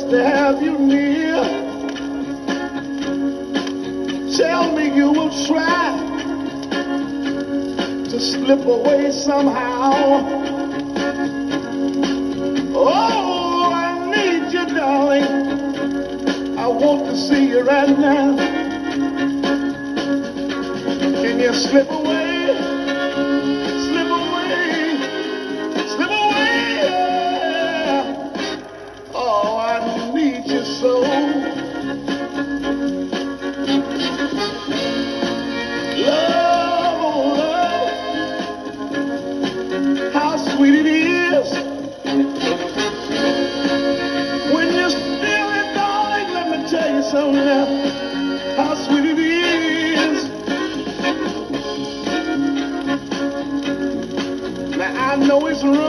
to have you near. Tell me you will try to slip away somehow. Oh, I need you, darling. I want to see you right now. Can you slip away? Slip away. Slip away. Yeah. Oh, I need you so. Love, oh love, how sweet it is when you're still it, darling. Let me tell you something now. How sweet it is. Now I know it's wrong.